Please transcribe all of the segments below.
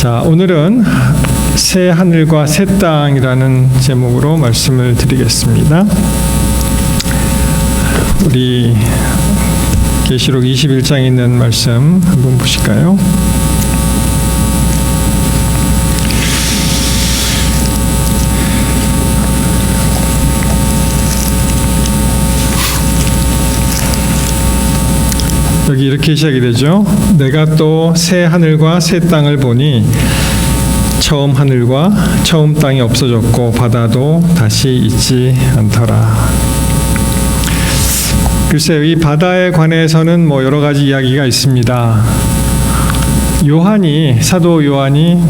자, 오늘은 새 하늘과 새 땅이라는 제목으로 말씀을 드리겠습니다. 우리 계시록 21장에 있는 말씀 한번 보실까요? 여기 이렇게 시작이 되죠. 내가 또 새 하늘과 새 땅을 보니 처음 하늘과 처음 땅이 없어졌고 바다도 다시 있지 않더라. 글쎄요, 이 바다에 관해서는 여러 가지 이야기가 있습니다. 사도 요한이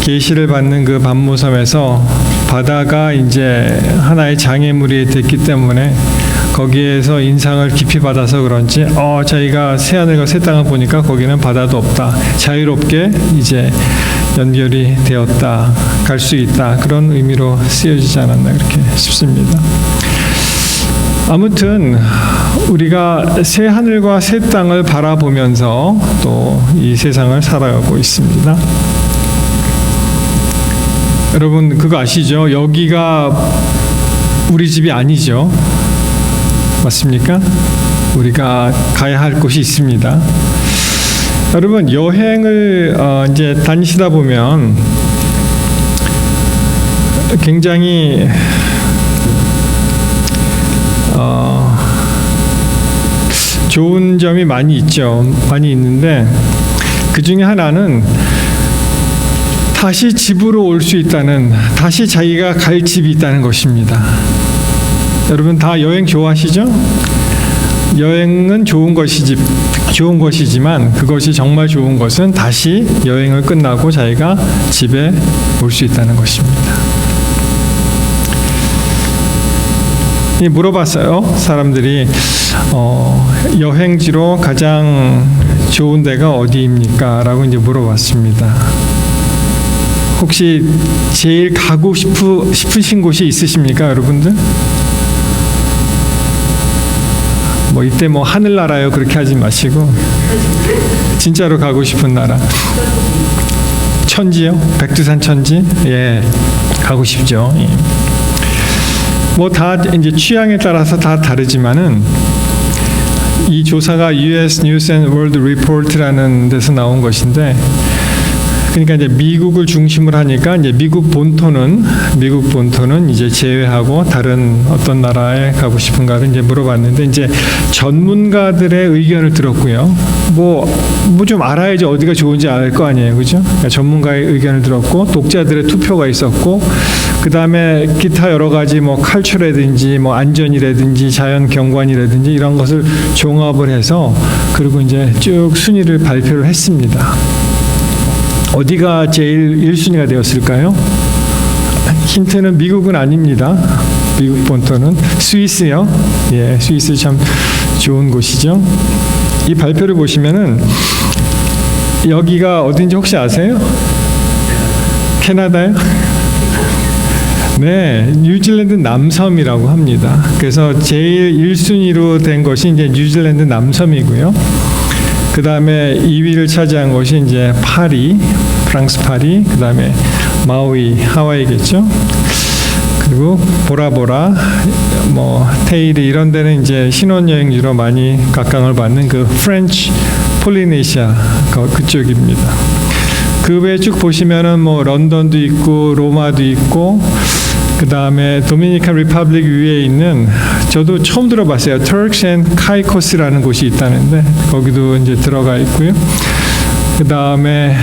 계시를 받는 그 반모섬에서 바다가 이제 하나의 장애물이 됐기 때문에 거기에서 인상을 깊이 받아서 그런지 자기가 새 하늘과 새 땅을 보니까 거기는 바다도 없다. 자유롭게 이제 연결이 되었다. 갈 수 있다. 그런 의미로 쓰여지지 않았나 그렇게 싶습니다. 아무튼 우리가 새 하늘과 새 땅을 바라보면서 또 이 세상을 살아가고 있습니다. 여러분 그거 아시죠? 여기가 우리 집이 아니죠. 맞습니까? 우리가 가야 할 곳이 있습니다. 여러분 여행을 이제 다니시다 보면 굉장히 좋은 점이 많이 있죠. 많이 있는데 그 중에 하나는 다시 집으로 올 수 있다는, 다시 자기가 갈 집이 있다는 것입니다. 여러분 다 여행 좋아하시죠? 여행은 좋은 것이지만 그것이 정말 좋은 것은 다시 여행을 끝나고 자기가 집에 올 수 있다는 것입니다. 물어봤어요. 사람들이 여행지로 가장 좋은 데가 어디입니까? 라고 이제 물어봤습니다. 혹시 제일 가고 싶으신 곳이 있으십니까, 여러분들? 이때 하늘나라요 그렇게 하지 마시고 진짜로 가고 싶은 나라. 천지요? 백두산 천지? 예, 가고 싶죠. 예. 다 이제 취향에 따라서 다 다르지만은 이 조사가 US News and World Report라는 데서 나온 것인데, 그러니까 이제 미국을 중심으로 하니까 이제 미국 본토는 이제 제외하고 다른 어떤 나라에 가고 싶은가를 이제 물어봤는데, 이제 전문가들의 의견을 들었고요. 좀 알아야지 어디가 좋은지 알 거 아니에요, 그죠? 그러니까 전문가의 의견을 들었고, 독자들의 투표가 있었고, 그 다음에 기타 여러 가지 칼초라든지 안전이라든지 자연 경관이라든지 이런 것을 종합을 해서 그리고 이제 쭉 순위를 발표를 했습니다. 어디가 제일 1순위가 되었을까요? 힌트는 미국은 아닙니다. 미국 본토는 스위스요. 예, 스위스 참 좋은 곳이죠. 이 발표를 보시면은 여기가 어딘지 혹시 아세요? 캐나다요? 네, 뉴질랜드 남섬이라고 합니다. 그래서 제일 1순위로 된 것이 이제 뉴질랜드 남섬이고요. 그 다음에 2위를 차지한 것이 이제 파리, 프랑스 파리, 그 다음에 마우이, 하와이겠죠. 그리고 보라보라, 테이리 이런 데는 이제 신혼여행지로 많이 각광을 받는 그 프렌치 폴리네시아 그쪽입니다. 그 외에 쭉 보시면은 런던도 있고 로마도 있고, 그 다음에 도미니칸 리퍼블릭 위에 있는, 저도 처음 들어봤어요. 터크스 앤 카이코스라는 곳이 있다는데 거기도 이제 들어가 있고요. 그 다음에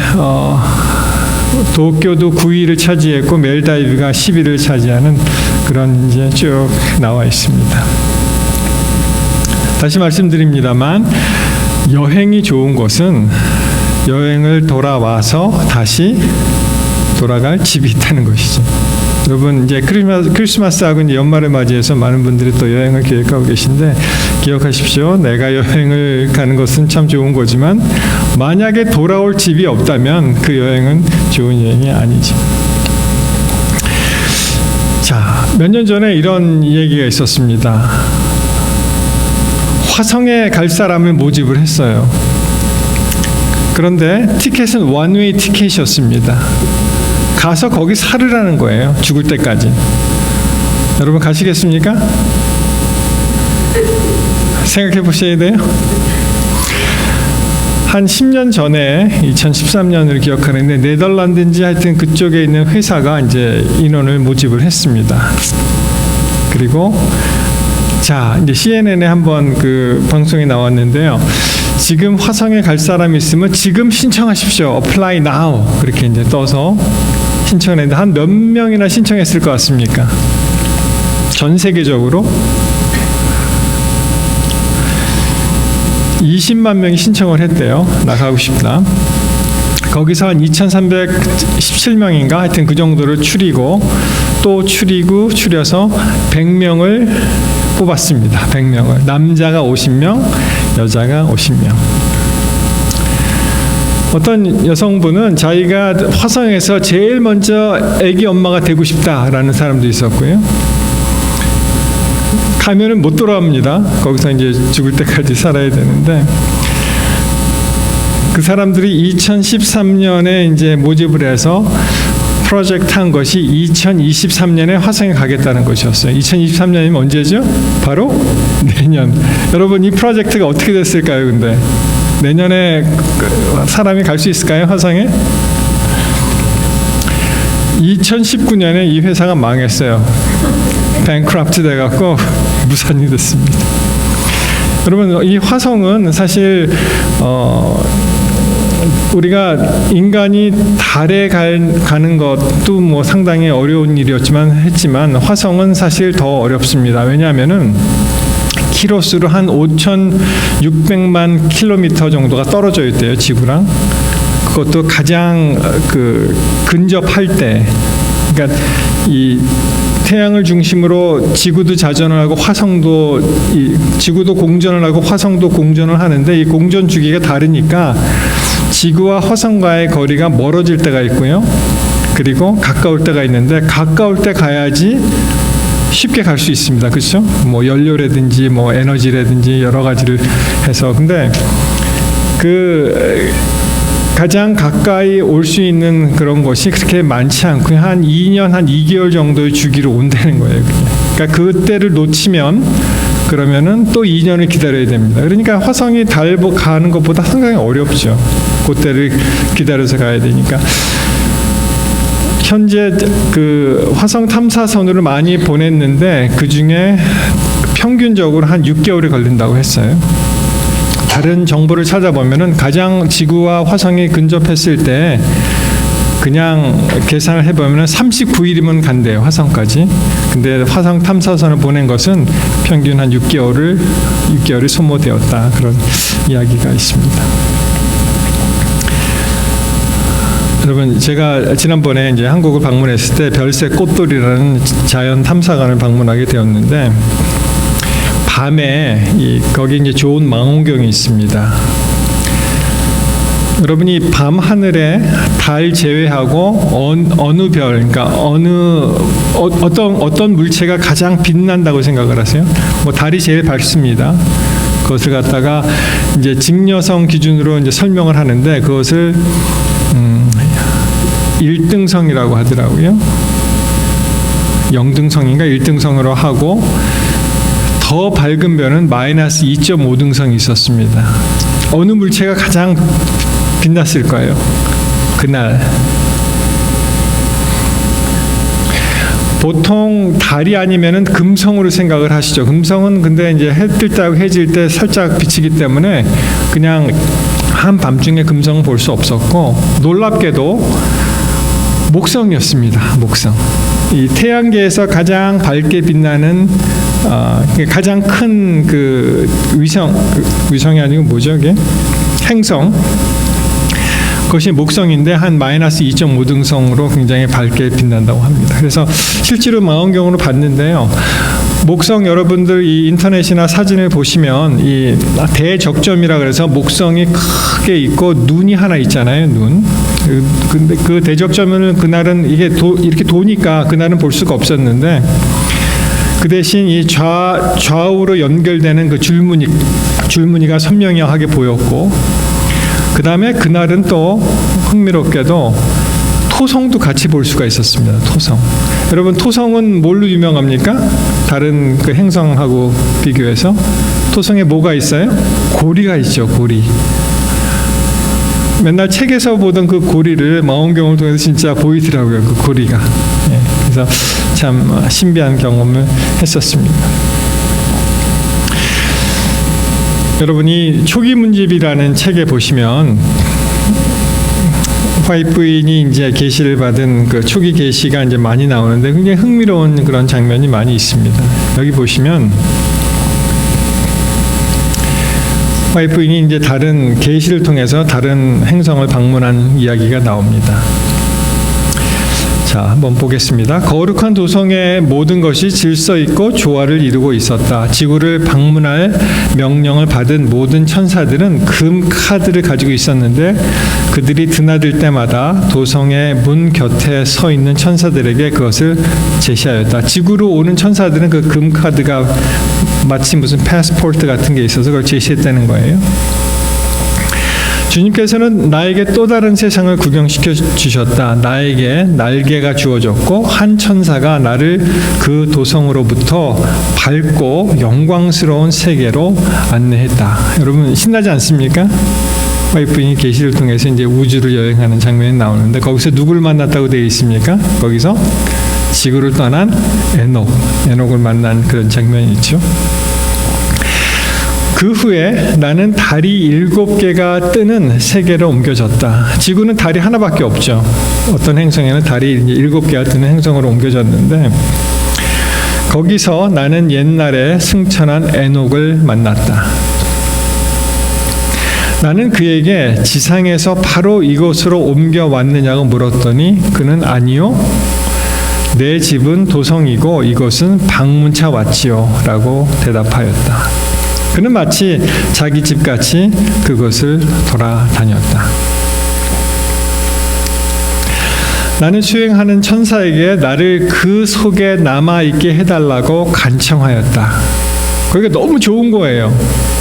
도쿄도 9위를 차지했고 멜다이브가 10위를 차지하는 그런 이제 쭉 나와 있습니다. 다시 말씀드립니다만 여행이 좋은 것은 여행을 돌아와서 다시 돌아갈 집이 있다는 것이죠. 여러분 이제 크리스마스하고 이제 연말을 맞이해서 많은 분들이 또 여행을 계획하고 계신데 기억하십시오. 내가 여행을 가는 것은 참 좋은 거지만 만약에 돌아올 집이 없다면 그 여행은 좋은 여행이 아니죠. 자, 몇 년 전에 이런 얘기가 있었습니다. 화성에 갈 사람을 모집을 했어요. 그런데 티켓은 원웨이 티켓이었습니다. 가서 거기 살으라는 거예요. 죽을 때까지. 여러분 가시겠습니까? 생각해 보셔야 돼요. 한 10년 전에 2013년을 기억하는데 네덜란드인지 하여튼 그쪽에 있는 회사가 이제 인원을 모집을 했습니다. 그리고 자, 이제 CNN에 한번 그 방송이 나왔는데요. 지금 화성에 갈 사람이 있으면 지금 신청하십시오. Apply now. 그렇게 이제 떠서 신청했는데 한 몇 명이나 신청했을 것 같습니까? 전 세계적으로 20만 명이 신청을 했대요. 나가고 싶다. 거기서 한 2,317명인가 하여튼 그 정도를 추리고 또 추려서 100명을 뽑았습니다. 100명을. 남자가 50명, 여자가 50명. 어떤 여성분은 자기가 화성에서 제일 먼저 아기 엄마가 되고 싶다라는 사람도 있었고요. 가면은 못 돌아옵니다. 거기서 이제 죽을 때까지 살아야 되는데 그 사람들이 2013년에 이제 모집을 해서 프로젝트 한 것이 2023년에 화성에 가겠다는 것이었어요. 2023년이면 언제죠? 바로 내년. 여러분 이 프로젝트가 어떻게 됐을까요? 근데 내년에 사람이 갈 수 있을까요? 화성에? 2019년에 이 회사가 망했어요. 뱅크럽트 돼갖고 무산이 됐습니다. 여러분 이 화성은 사실 우리가 인간이 달에 가는 것도 뭐 상당히 어려운 일이었지만 화성은 사실 더 어렵습니다. 왜냐하면은 키로수로 한 5,600만 킬로미터 정도가 떨어져 있대요, 지구랑. 그것도 가장 그 근접할 때, 그러니까 이 태양을 중심으로 지구도 자전을 하고 화성도 지구도 공전을 하고 화성도 공전을 하는데 이 공전 주기가 다르니까 지구와 화성과의 거리가 멀어질 때가 있고요. 그리고 가까울 때가 있는데 가까울 때 가야지 쉽게 갈 수 있습니다. 그렇죠? 뭐 연료라든지 뭐 에너지라든지 여러 가지를 해서 근데 그 가장 가까이 올 수 있는 그런 것이 그렇게 많지 않고 한 2년, 한 2개월 정도의 주기로 온다는 거예요. 그러니까 그때를 놓치면 그러면은 또 2년을 기다려야 됩니다. 그러니까 화성이 달 가는 것보다 상당히 어렵죠. 그때를 기다려서 가야 되니까. 현재 그 화성 탐사선으로 많이 보냈는데 그 중에 평균적으로 한 6개월이 걸린다고 했어요. 다른 정보를 찾아보면은 가장 지구와 화성이 근접했을 때 그냥 계산을 해보면은 39일이면 간대요, 화성까지. 근데 화성 탐사선을 보낸 것은 평균 한 6개월이 소모되었다. 그런 이야기가 있습니다. 여러분, 제가 지난번에 이제 한국을 방문했을 때 별색 꽃돌이라는 자연 탐사관을 방문하게 되었는데 밤에 거기 이제 좋은 망원경이 있습니다. 여러분이 밤 하늘에 달 제외하고 어느 별, 그러니까 어떤 물체가 가장 빛난다고 생각을 하세요? 뭐 달이 제일 밝습니다. 그것을 갖다가 이제 직녀성 기준으로 이제 설명을 하는데 그것을 1등성이라고 하더라고요. 0등성인가 1등성으로 하고 더 밝은 별은 마이너스 2.5등성이 있었습니다. 어느 물체가 가장 빛났을 거예요? 그날. 보통 달이 아니면은 금성으로 생각을 하시죠. 금성은 근데 이제 해 뜰 때하고 해질 때 살짝 비치기 때문에 그냥 한밤중에 금성은 볼 수 없었고 놀랍게도 목성이었습니다. 목성. 이 태양계에서 가장 밝게 빛나는 가장 큰 그 위성이 아니고 뭐죠, 이게? 행성. 그것이 목성인데 한 마이너스 2.5등성으로 굉장히 밝게 빛난다고 합니다. 그래서 실제로 망원경으로 봤는데요. 목성 여러분들 이 인터넷이나 사진을 보시면 이 대적점이라 그래서 목성이 크게 있고 눈이 하나 있잖아요. 눈. 근데 그 대적점은 그날은 이게 이렇게 도니까 그날은 볼 수가 없었는데 그 대신 이 좌우로 연결되는 그 줄무늬가 선명하게 보였고 그 다음에 그날은 또 흥미롭게도 토성도 같이 볼 수가 있었습니다. 토성. 여러분, 토성은 뭘로 유명합니까? 다른 그 행성하고 비교해서 토성에 뭐가 있어요? 고리가 있죠. 고리. 맨날 책에서 보던 그 고리를 망원경을 통해서 진짜 보이더라고요. 그 고리가. 예, 그래서 참 신비한 경험을 했었습니다. 여러분이 초기 문집이라는 책에 보시면 화이트 부인이 이제 계시를 받은 그 초기 계시가 이제 많이 나오는데 굉장히 흥미로운 그런 장면이 많이 있습니다. 여기 보시면 화이트 부인이 이제 다른 계시를 통해서 다른 행성을 방문한 이야기가 나옵니다. 자, 한번 보겠습니다. 거룩한 도성의 모든 것이 질서 있고 조화를 이루고 있었다. 지구를 방문할 명령을 받은 모든 천사들은 금 카드를 가지고 있었는데 그들이 드나들 때마다 도성의 문 곁에 서 있는 천사들에게 그것을 제시하였다. 지구로 오는 천사들은 그 금 카드가 마치 무슨 패스포트 같은 게 있어서 그걸 제시했다는 거예요. 주님께서는 나에게 또 다른 세상을 구경시켜 주셨다. 나에게 날개가 주어졌고 한 천사가 나를 그 도성으로부터 밝고 영광스러운 세계로 안내했다. 여러분 신나지 않습니까? 화이트 부인이 계시를 통해서 이제 우주를 여행하는 장면이 나오는데 거기서 누구를 만났다고 되어 있습니까? 거기서 지구를 떠난 에녹을 만난 그런 장면이 있죠. 그 후에 나는 달이 7개가 뜨는 세계로 옮겨졌다. 지구는 달이 하나밖에 없죠. 어떤 행성에는 달이 이제 7개가 뜨는 행성으로 옮겨졌는데 거기서 나는 옛날에 승천한 에녹을 만났다. 나는 그에게 지상에서 바로 이곳으로 옮겨왔느냐고 물었더니 그는 아니요. 내 집은 도성이고 이곳은 방문차 왔지요. 라고 대답하였다. 그는 마치 자기 집같이 그것을 돌아다녔다. 나는 수행하는 천사에게 나를 그 속에 남아있게 해달라고 간청하였다. 거기가 너무 좋은 거예요.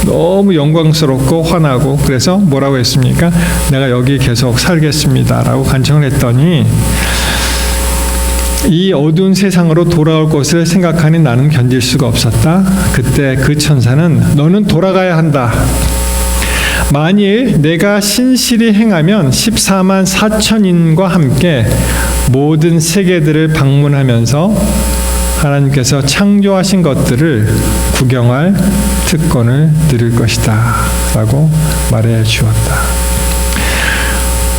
너무 영광스럽고 환하고 그래서 뭐라고 했습니까? 내가 여기 계속 살겠습니다. 라고 간청을 했더니 이 어두운 세상으로 돌아올 것을 생각하니 나는 견딜 수가 없었다. 그때 그 천사는 너는 돌아가야 한다. 만일 내가 신실히 행하면 14만 4천인과 함께 모든 세계들을 방문하면서 하나님께서 창조하신 것들을 구경할 특권을 드릴 것이다. 라고 말해 주었다.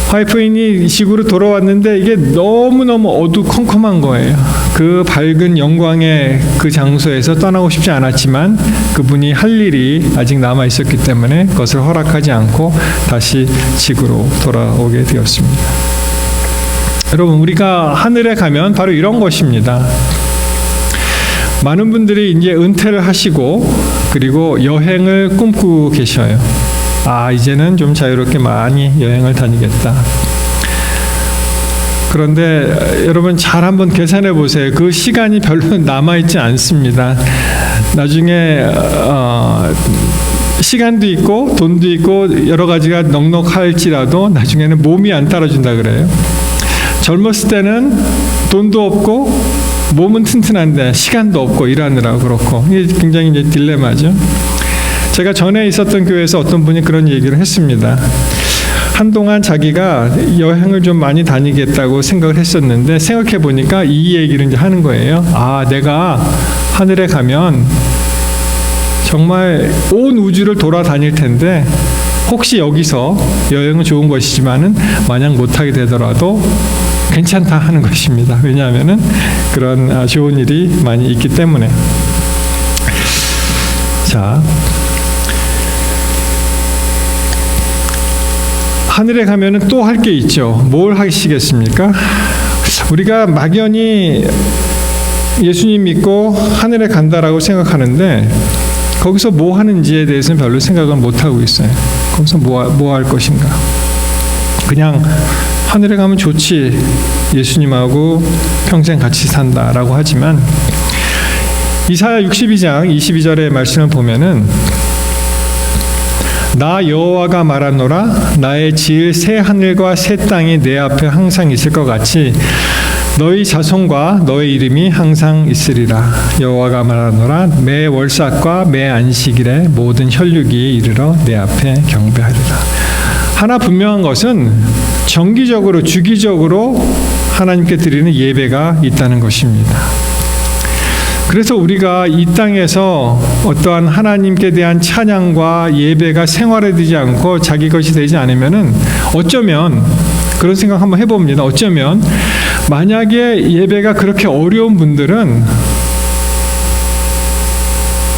화이트 부인이 지구로 돌아왔는데 이게 너무너무 어두컴컴한 거예요. 그 밝은 영광의 그 장소에서 떠나고 싶지 않았지만 그분이 할 일이 아직 남아 있었기 때문에 그것을 허락하지 않고 다시 지구로 돌아오게 되었습니다. 여러분, 우리가 하늘에 가면 바로 이런 것입니다. 많은 분들이 이제 은퇴를 하시고 그리고 여행을 꿈꾸고 계셔요. 이제는 좀 자유롭게 많이 여행을 다니겠다. 그런데 여러분 잘 한번 계산해 보세요. 그 시간이 별로 남아있지 않습니다. 나중에 시간도 있고 돈도 있고 여러 가지가 넉넉할지라도 나중에는 몸이 안 따라준다 그래요. 젊었을 때는 돈도 없고 몸은 튼튼한데 시간도 없고 일하느라고 그렇고 이게 굉장히 이제 딜레마죠. 제가 전에 있었던 교회에서 어떤 분이 그런 얘기를 했습니다. 한동안 자기가 여행을 좀 많이 다니겠다고 생각을 했었는데 생각해 보니까 이 얘기를 이제 하는 거예요. 내가 하늘에 가면 정말 온 우주를 돌아다닐 텐데 혹시 여기서 여행은 좋은 것이지만은 만약 못하게 되더라도 괜찮다 하는 것입니다. 왜냐하면은 그런 좋은 일이 많이 있기 때문에. 자. 하늘에 가면은 또 할 게 있죠. 뭘 하시겠습니까? 우리가 막연히 예수님 믿고 하늘에 간다라고 생각하는데 거기서 뭐 하는지에 대해서는 별로 생각을 못 하고 있어요. 거기서 뭐 할 것인가? 그냥 하늘에 가면 좋지. 예수님하고 평생 같이 산다라고 하지만 이사야 62장 22절의 말씀을 보면은 나 여호와가 말하노라. 나의 지을 새 하늘과 새 땅이 내 앞에 항상 있을 것 같이 너희 자손과 너의 이름이 항상 있으리라. 여호와가 말하노라. 매 월삭과 매 안식일에 모든 혈육이 이르러 내 앞에 경배하리라. 하나 분명한 것은 정기적으로 주기적으로 하나님께 드리는 예배가 있다는 것입니다. 그래서 우리가 이 땅에서 어떠한 하나님께 대한 찬양과 예배가 생활화되지 않고 자기 것이 되지 않으면은 어쩌면 그런 생각 한번 해봅니다. 어쩌면 만약에 예배가 그렇게 어려운 분들은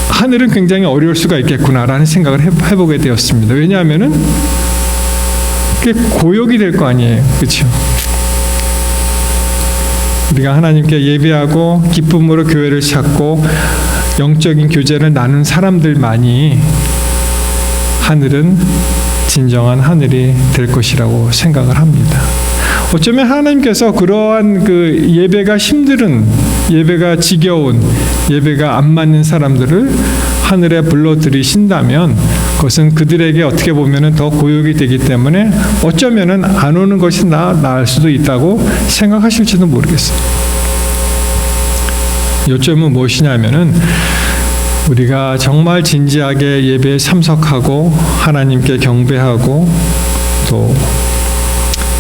하늘은 굉장히 어려울 수가 있겠구나라는 생각을 해보게 되었습니다. 왜냐하면은 그게 고역이 될 거 아니에요. 그렇죠? 우리가 하나님께 예배하고 기쁨으로 교회를 찾고 영적인 교제를 나눈 사람들만이 하늘은 진정한 하늘이 될 것이라고 생각을 합니다. 어쩌면 하나님께서 그러한 그 예배가 힘든, 예배가 지겨운, 예배가 안 맞는 사람들을 하늘에 불러들이신다면 그것은 그들에게 어떻게 보면은 더 고역이 되기 때문에 어쩌면은 안 오는 것이 나을 수도 있다고 생각하실지도 모르겠어요. 요점은 무엇이냐면은 우리가 정말 진지하게 예배에 참석하고 하나님께 경배하고 또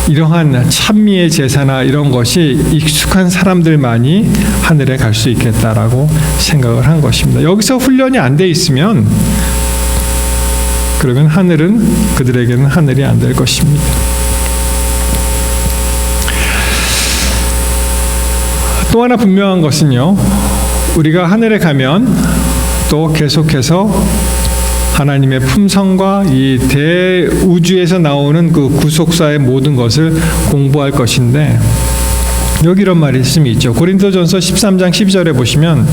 이러한 찬미의 제사나 이런 것이 익숙한 사람들만이 하늘에 갈 수 있겠다라고 생각을 한 것입니다. 여기서 훈련이 안 돼 있으면 그러면 하늘은 그들에게는 하늘이 안 될 것입니다. 또 하나 분명한 것은요, 우리가 하늘에 가면 또 계속해서 하나님의 품성과 이 대우주에서 나오는 그 구속사의 모든 것을 공부할 것인데, 여기 이런 말씀이 있죠. 고린도전서 13장 12절에 보시면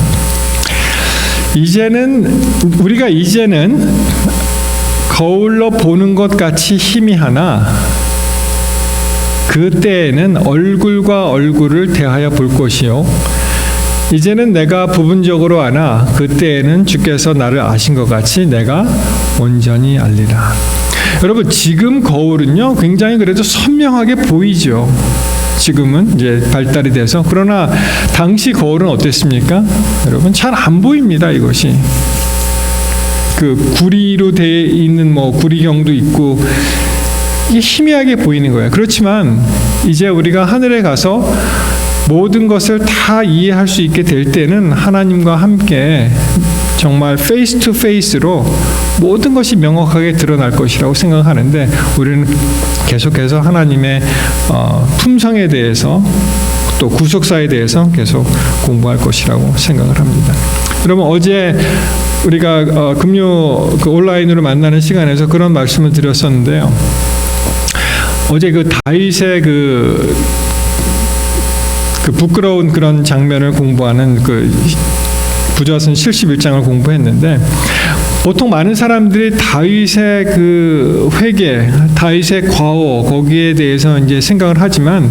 우리가 이제는 거울로 보는 것 같이 희미하나 그때에는 얼굴과 얼굴을 대하여 볼 것이요 이제는 내가 부분적으로 아나 그때에는 주께서 나를 아신 것 같이 내가 온전히 알리라. 여러분, 지금 거울은요 굉장히 그래도 선명하게 보이죠. 지금은 이제 발달이 돼서. 그러나 당시 거울은 어땠습니까? 여러분, 잘 안 보입니다. 이것이 그 구리로 되어 있는 구리경도 있고 이게 희미하게 보이는 거예요. 그렇지만 이제 우리가 하늘에 가서 모든 것을 다 이해할 수 있게 될 때는 하나님과 함께 정말 페이스 투 페이스로 모든 것이 명확하게 드러날 것이라고 생각하는데, 우리는 계속해서 하나님의 품성에 대해서 또 구속사에 대해서 계속 공부할 것이라고 생각을 합니다. 여러분, 어제 우리가 금요 온라인으로 만나는 시간에서 그런 말씀을 드렸었는데요. 어제 그 다윗의 그 부끄러운 그런 장면을 공부하는 그 부조화서 71장을 공부했는데, 보통 많은 사람들이 다윗의 그 회개, 다윗의 과오 거기에 대해서 이제 생각을 하지만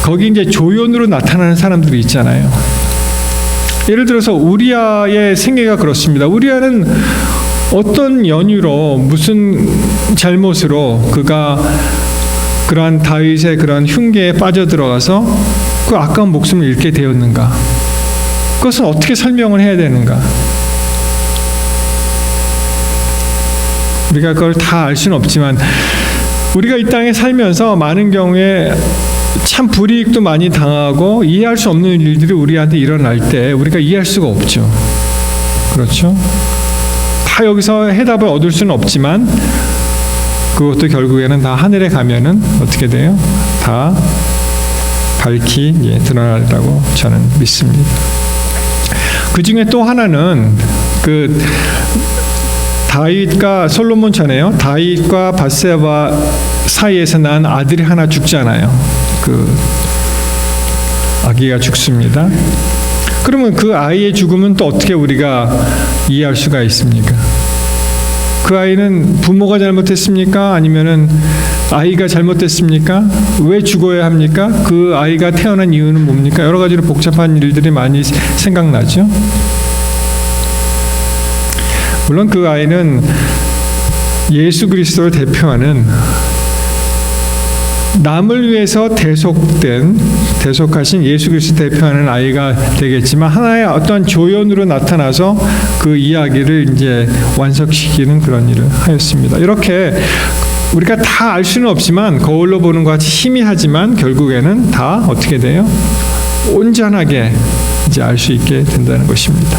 거기 이제 조연으로 나타나는 사람들이 있잖아요. 예를 들어서 우리아의 생애가 그렇습니다. 우리아는 어떤 연유로 무슨 잘못으로 그가 그러한 다윗의 그런 흉계에 빠져들어가서 그 아까운 목숨을 잃게 되었는가? 그것은 어떻게 설명을 해야 되는가? 우리가 그걸 다 알 수는 없지만 우리가 이 땅에 살면서 많은 경우에 참 불이익도 많이 당하고 이해할 수 없는 일들이 우리한테 일어날 때 우리가 이해할 수가 없죠. 그렇죠? 다 여기서 해답을 얻을 수는 없지만 그것도 결국에는 다 하늘에 가면은 어떻게 돼요? 다 밝히 드러나리라고 저는 믿습니다. 그 중에 또 하나는 그 다윗과 솔로몬 전에요. 다윗과 밧세바 사이에서 난 아들이 하나 죽잖아요. 그 아기가 죽습니다. 그러면 그 아이의 죽음은 또 어떻게 우리가 이해할 수가 있습니까? 그 아이는 부모가 잘못했습니까? 아니면은 아이가 잘못됐습니까? 왜 죽어야 합니까? 그 아이가 태어난 이유는 뭡니까? 여러 가지로 복잡한 일들이 많이 생각나죠. 물론 그 아이는 예수 그리스도를 대표하는 남을 위해서 대속하신 예수 그리스도 대표하는 아이가 되겠지만 하나의 어떤 조연으로 나타나서 그 이야기를 이제 완성시키는 그런 일을 하였습니다. 이렇게 우리가 다 알 수는 없지만 거울로 보는 것 같이 희미하지만 결국에는 다 어떻게 돼요? 온전하게 이제 알 수 있게 된다는 것입니다.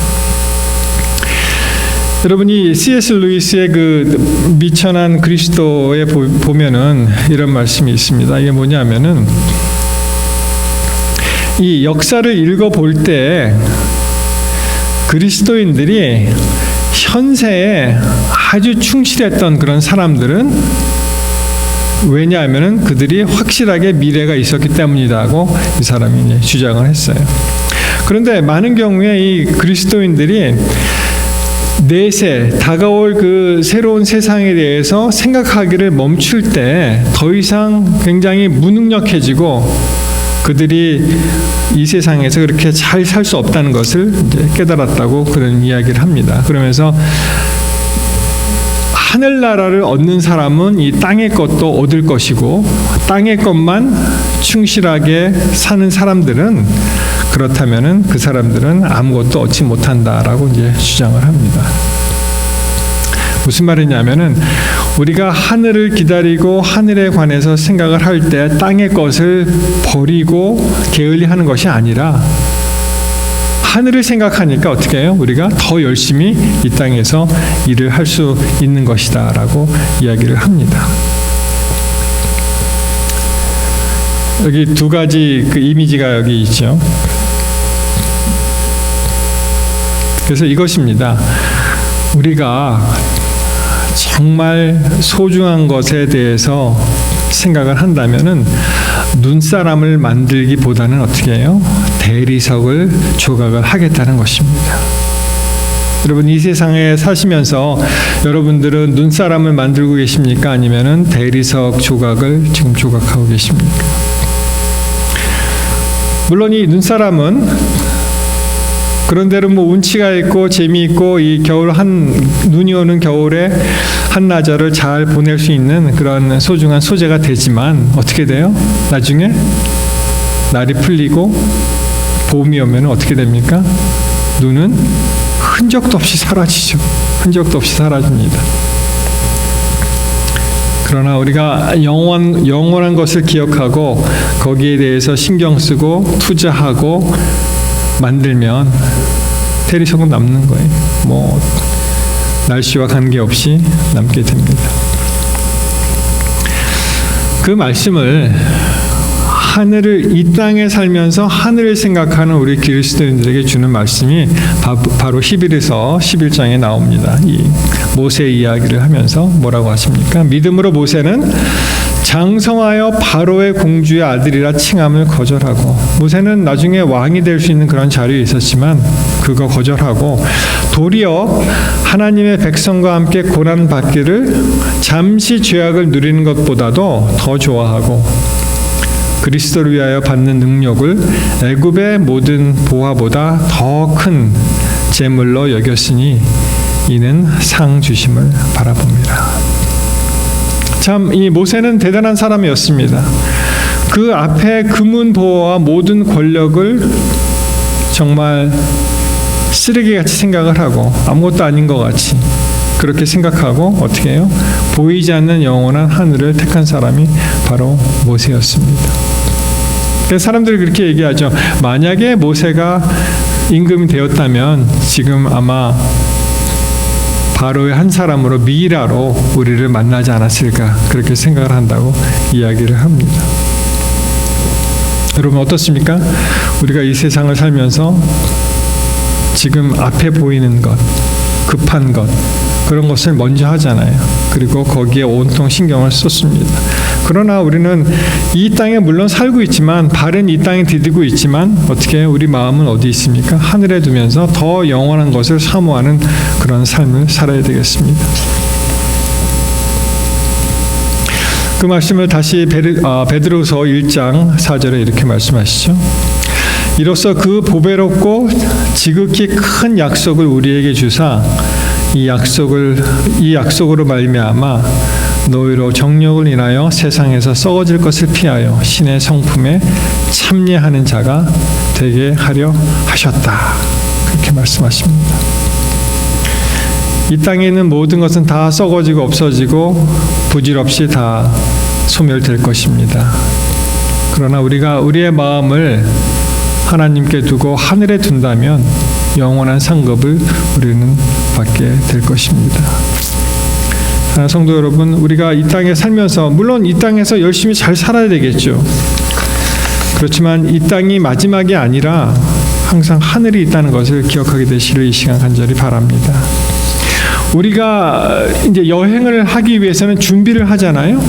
여러분이 C.S. 루이스의 그 미천한 그리스도에 보면은 이런 말씀이 있습니다. 이게 뭐냐면은 이 역사를 읽어볼 때 그리스도인들이 현세에 아주 충실했던 그런 사람들은 왜냐하면은 그들이 확실하게 미래가 있었기 때문이라고 이 사람이 이제 주장을 했어요. 그런데 많은 경우에 이 그리스도인들이 내세 다가올 그 새로운 세상에 대해서 생각하기를 멈출 때 더 이상 굉장히 무능력해지고 그들이 이 세상에서 그렇게 잘 살 수 없다는 것을 이제 깨달았다고 그런 이야기를 합니다. 그러면서 하늘나라를 얻는 사람은 이 땅의 것도 얻을 것이고 땅의 것만 충실하게 사는 사람들은 그렇다면은 그 사람들은 아무것도 얻지 못한다라고 이제 주장을 합니다. 무슨 말이냐면은 우리가 하늘을 기다리고 하늘에 관해서 생각을 할 때 땅의 것을 버리고 게을리하는 것이 아니라 하늘을 생각하니까 어떻게 해요? 우리가 더 열심히 이 땅에서 일을 할 수 있는 것이다라고 이야기를 합니다. 여기 두 가지 그 이미지가 여기 있죠. 그래서 이것입니다. 우리가 정말 소중한 것에 대해서 생각을 한다면은 눈사람을 만들기보다는 어떻게 해요? 대리석을 조각을 하겠다는 것입니다. 여러분 이 세상에 사시면서 여러분들은 눈사람을 만들고 계십니까? 아니면은 대리석 조각을 지금 조각하고 계십니까? 물론 이 눈사람은 그런대로 뭐 운치가 있고 재미있고 이 겨울 눈이 오는 겨울에 한나절을 잘 보낼 수 있는 그런 소중한 소재가 되지만 어떻게 돼요? 나중에 날이 풀리고 봄이 오면 어떻게 됩니까? 눈은 흔적도 없이 사라지죠. 흔적도 없이 사라집니다. 그러나 우리가 영원한 것을 기억하고 거기에 대해서 신경 쓰고 투자하고 만들면 대리석은 남는 거예요. 뭐 날씨와 관계없이 남게 됩니다. 그 말씀을 이 땅에 살면서 하늘을 생각하는 우리 그리스도인들에게 주는 말씀이 바로 히브리서 11장에 나옵니다. 이 모세 이야기를 하면서 뭐라고 하십니까? 믿음으로 모세는 장성하여 바로의 공주의 아들이라 칭함을 거절하고 모세는 나중에 왕이 될 수 있는 그런 자리에 있었지만 그거 거절하고 도리어 하나님의 백성과 함께 고난받기를 잠시 죄악을 누리는 것보다도 더 좋아하고 그리스도를 위하여 받는 능력을 애굽의 모든 보화보다 더 큰 재물로 여겼으니 이는 상 주심을 바라봅니다. 참 이 모세는 대단한 사람이었습니다. 그 앞에 금은 보화와 모든 권력을 정말 쓰레기같이 생각을 하고 아무것도 아닌 것 같이 그렇게 생각하고 어떻게 해요? 보이지 않는 영원한 하늘을 택한 사람이 바로 모세였습니다. 그래서 사람들이 그렇게 얘기하죠. 만약에 모세가 임금이 되었다면 지금 아마 바로의 한 사람으로 미라로 우리를 만나지 않았을까 그렇게 생각을 한다고 이야기를 합니다. 여러분 어떻습니까? 우리가 이 세상을 살면서 지금 앞에 보이는 것, 급한 것 그런 것을 먼저 하잖아요. 그리고 거기에 온통 신경을 쏟습니다. 그러나 우리는 이 땅에 물론 살고 있지만 발은 이 땅에 디디고 있지만 어떻게 우리 마음은 어디 있습니까? 하늘에 두면서 더 영원한 것을 사모하는 그런 삶을 살아야 되겠습니다. 그 말씀을 다시 베드로서 1장 4절에 이렇게 말씀하시죠. 이로써 그 보배롭고 지극히 큰 약속을 우리에게 주사 이 약속으로 말미암아 너희로 정욕을 인하여 세상에서 썩어질 것을 피하여 신의 성품에 참여하는 자가 되게 하려 하셨다. 그렇게 말씀하십니다. 이 땅에 있는 모든 것은 다 썩어지고 없어지고 부질없이 다 소멸될 것입니다. 그러나 우리가 우리의 마음을 하나님께 두고 하늘에 둔다면 영원한 상급을 우리는 받게 될 것입니다. 성도 여러분, 우리가 이 땅에 살면서 물론 이 땅에서 열심히 잘 살아야 되겠죠. 그렇지만 이 땅이 마지막이 아니라 항상 하늘이 있다는 것을 기억하게 되시를 이 시간 간절히 바랍니다. 우리가 이제 여행을 하기 위해서는 준비를 하잖아요.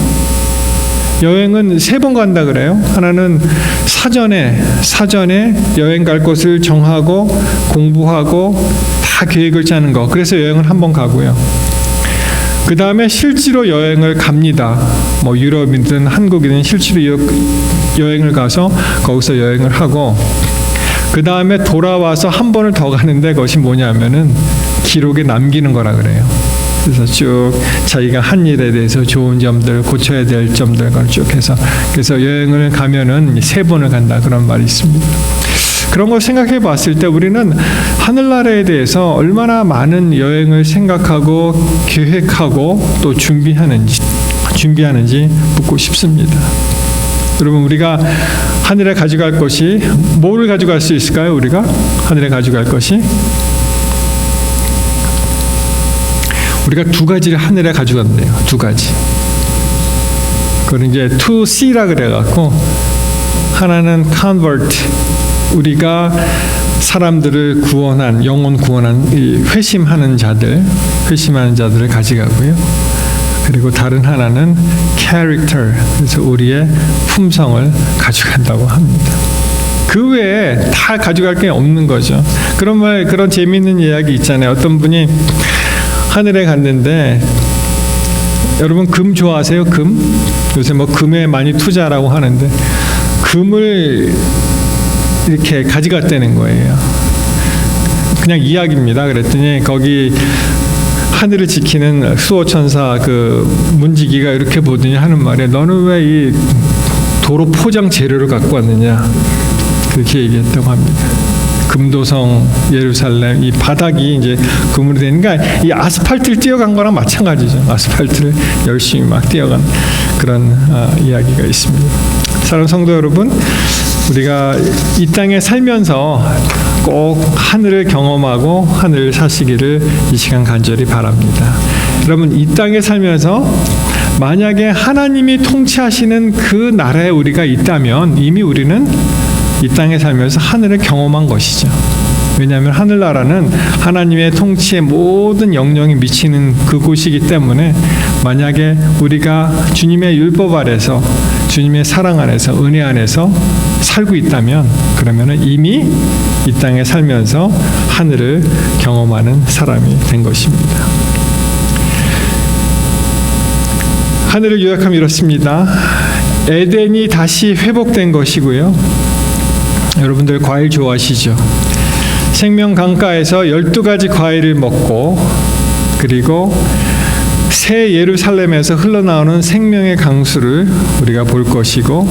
여행은 3번 간다 그래요. 하나는 사전에 여행 갈 곳을 정하고 공부하고 다 계획을 짜는 거. 그래서 여행을 1번 가고요. 그 다음에 실제로 여행을 갑니다. 뭐 유럽이든 한국이든 실제로 여행을 가서 거기서 여행을 하고 그 다음에 돌아와서 1번을 더 가는데 그것이 뭐냐면은 기록에 남기는 거라 그래요. 그래서 쭉 자기가 한 일에 대해서 좋은 점들, 고쳐야 될 점들 그걸 쭉 해서 그래서 여행을 가면은 3번을 간다 그런 말이 있습니다. 그런 걸 생각해 봤을 때 우리는 하늘나라에 대해서 얼마나 많은 여행을 생각하고 계획하고 또 준비하는지 묻고 싶습니다. 여러분, 우리가 하늘에 가져갈 것이 뭐를 가져갈 수 있을까요? 우리가 하늘에 가져갈 것이 우리가 2가지를 하늘에 가져간대요. 2가지. 그걸 이제 2C라 그래갖고 하나는 convert, 우리가 사람들을 구원한, 영혼 구원한 이 회심하는 자들을 가져가고요. 그리고 다른 하나는 character, 그래서 우리의 품성을 가져간다고 합니다. 그 외에 다 가져갈 게 없는 거죠. 그런 재미있는 이야기 있잖아요. 어떤 분이 하늘에 갔는데, 여러분 금 좋아하세요? 금? 요새 뭐 금에 많이 투자라고 하는데 금을 이렇게 가져갔다는 거예요. 그냥 이야기입니다. 그랬더니 거기 하늘을 지키는 수호천사 그 문지기가 이렇게 보더니 하는 말에 너는 왜 이 도로 포장 재료를 갖고 왔느냐 그렇게 얘기했다고 합니다. 금도성 예루살렘 이 바닥이 이제 금으로 되니까 이 아스팔트를 뛰어간 거랑 마찬가지죠. 아스팔트를 열심히 막 뛰어간 그런 이야기가 있습니다. 사랑하는 성도 여러분, 우리가 이 땅에 살면서 꼭 하늘을 경험하고 하늘을 사시기를 이 시간 간절히 바랍니다. 여러분, 이 땅에 살면서 만약에 하나님이 통치하시는 그 나라에 우리가 있다면 이미 우리는 이 땅에 살면서 하늘을 경험한 것이죠. 왜냐하면 하늘나라는 하나님의 통치의 모든 영향이 미치는 그곳이기 때문에 만약에 우리가 주님의 율법 아래서 주님의 사랑 안에서 은혜 안에서 살고 있다면 그러면 이미 이 땅에 살면서 하늘을 경험하는 사람이 된 것입니다. 하늘을 요약하면 이렇습니다. 에덴이 다시 회복된 것이고요. 여러분들 과일 좋아하시죠? 생명 강가에서 12가지 과일을 먹고 그리고 새 예루살렘에서 흘러나오는 생명의 강수를 우리가 볼 것이고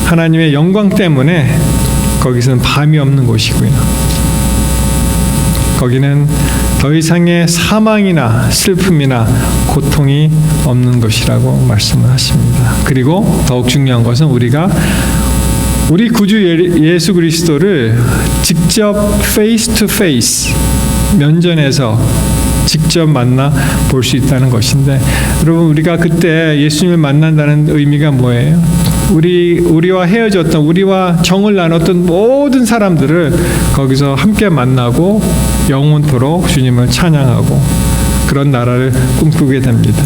하나님의 영광 때문에 거기서는 밤이 없는 곳이고요. 거기는 더 이상의 사망이나 슬픔이나 고통이 없는 것이라고 말씀을 하십니다. 그리고 더욱 중요한 것은 우리 구주 예수 그리스도를 직접 페이스 투 페이스 면전에서 직접 만나 볼 수 있다는 것인데 여러분 우리가 그때 예수님을 만난다는 의미가 뭐예요? 우리와 헤어졌던 우리와 정을 나눴던 모든 사람들을 거기서 함께 만나고 영원토록 주님을 찬양하고 그런 나라를 꿈꾸게 됩니다.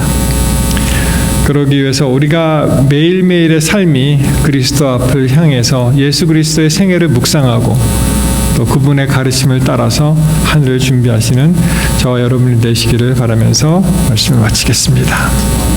그러기 위해서 우리가 매일매일의 삶이 그리스도 앞을 향해서 예수 그리스도의 생애를 묵상하고 또 그분의 가르침을 따라서 하늘을 준비하시는 저와 여러분이 되시기를 바라면서 말씀을 마치겠습니다.